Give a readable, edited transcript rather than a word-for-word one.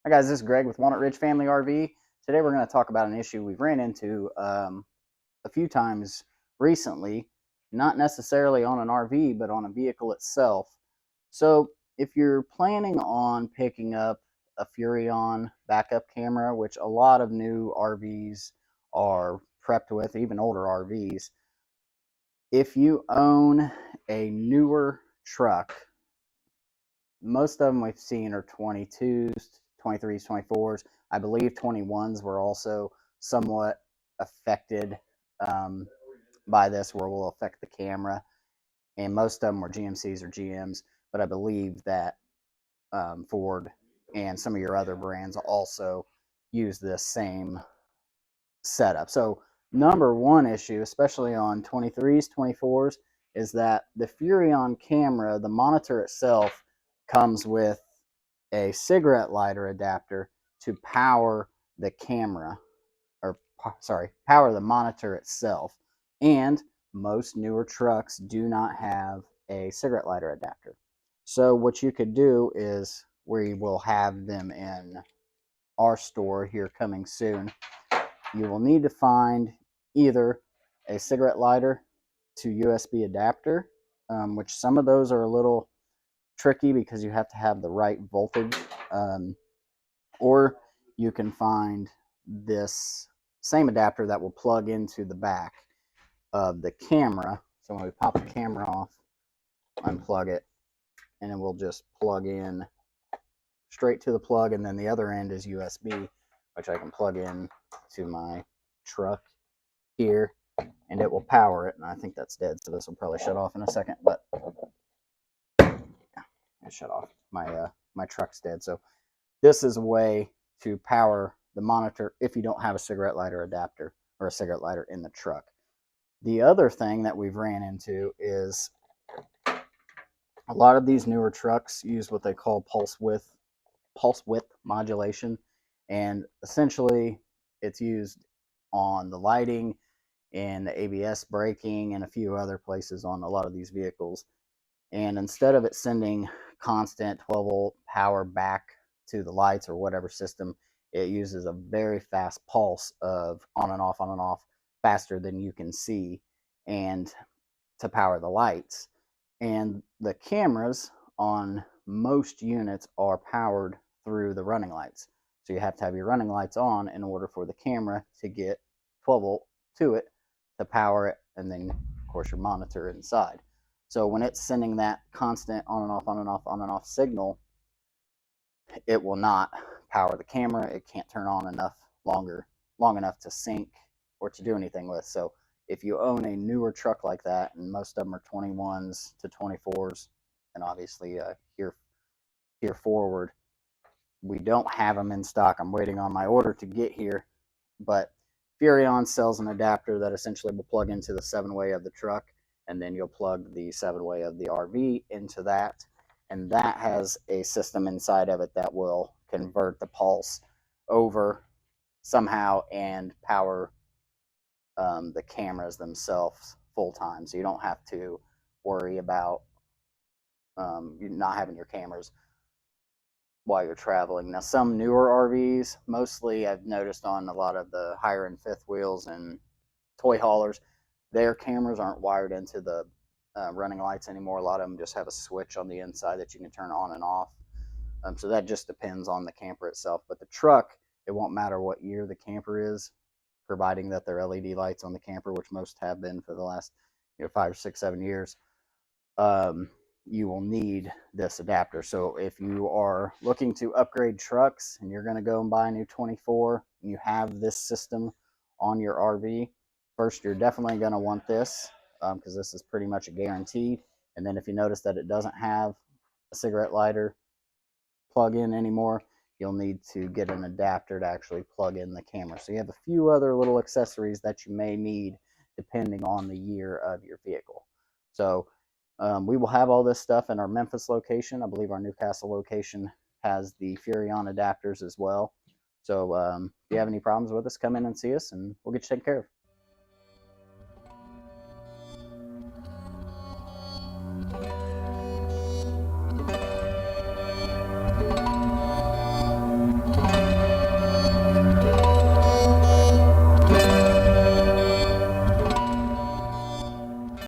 Hi guys, this is Greg with Walnut Ridge Family RV. Today we're going to talk about an issue we've ran into a few times recently, not necessarily on an RV, but on a vehicle itself. So if you're planning on picking up a Furrion backup camera, which a lot of new RVs are prepped with, even older RVs, if you own a newer truck, most of them we've seen are 22s, 23s, 24s. I believe 21s were also somewhat affected um, by this, where it will affect the camera. And most of them were GMCs or GMs, but I believe that Ford and some of your other brands also use this same setup. So, number one issue, especially on 23s, 24s, is that the Furrion camera, the monitor itself, comes with a cigarette lighter adapter to power the camera, or sorry, power the monitor itself. And most newer trucks do not have a cigarette lighter adapter. So what you could do is, we will have them in our store here coming soon. You will need to find either a cigarette lighter to USB adapter, which some of those are a little tricky because you have to have the right voltage, or you can find this same adapter that will plug into the back of the camera. So when we pop the camera off, unplug it, and it will just plug in straight to the plug, and then the other end is USB, which I can plug in to my truck here, and it will power it. And I think that's dead, so this will probably shut off in a second, but it shut off. My truck's dead. So this is a way to power the monitor if you don't have a cigarette lighter adapter or a cigarette lighter in the truck. The other thing that we've ran into is a lot of these newer trucks use what they call pulse width modulation, and essentially it's used on the lighting and the ABS braking and a few other places on a lot of these vehicles. And instead of it sending constant 12-volt power back to the lights or whatever system, it uses a very fast pulse of on and off, faster than you can see, and to power the lights. And the cameras on most units are powered through the running lights. So you have to have your running lights on in order for the camera to get 12 volt to it to power it, and then, of course, your monitor inside. So when it's sending that constant on and off, on and off, on and off signal, it will not power the camera. It can't turn on long enough to sync or to do anything with. So if you own a newer truck like that, and most of them are 21s to 24s, and obviously here forward, we don't have them in stock. I'm waiting on my order to get here, but Furrion sells an adapter that essentially will plug into the 7-way of the truck, and then you'll plug the 7-way of the RV into that, and that has a system inside of it that will convert the pulse over somehow and power the cameras themselves full time. So you don't have to worry about you not having your cameras while you're traveling. Now, some newer RVs, mostly I've noticed on a lot of the higher end fifth wheels and toy haulers, their cameras aren't wired into the running lights anymore. A lot of them just have a switch on the inside that you can turn on and off. So that just depends on the camper itself. But the truck, it won't matter what year the camper is, providing that they're LED lights on the camper, which most have been for the last 5, 6, 7 years. You will need this adapter. So if you are looking to upgrade trucks and you're going to go and buy a new 24 and you have this system on your RV, first you're definitely going to want this, because this is pretty much a guarantee. And then if you notice that it doesn't have a cigarette lighter plug in anymore, you'll need to get an adapter to actually plug in the camera. So you have a few other little accessories that you may need depending on the year of your vehicle. So we will have all this stuff in our Memphis location. I believe our Newcastle location has the Furrion adapters as well. So if you have any problems with us, come in and see us, and we'll get you taken care of.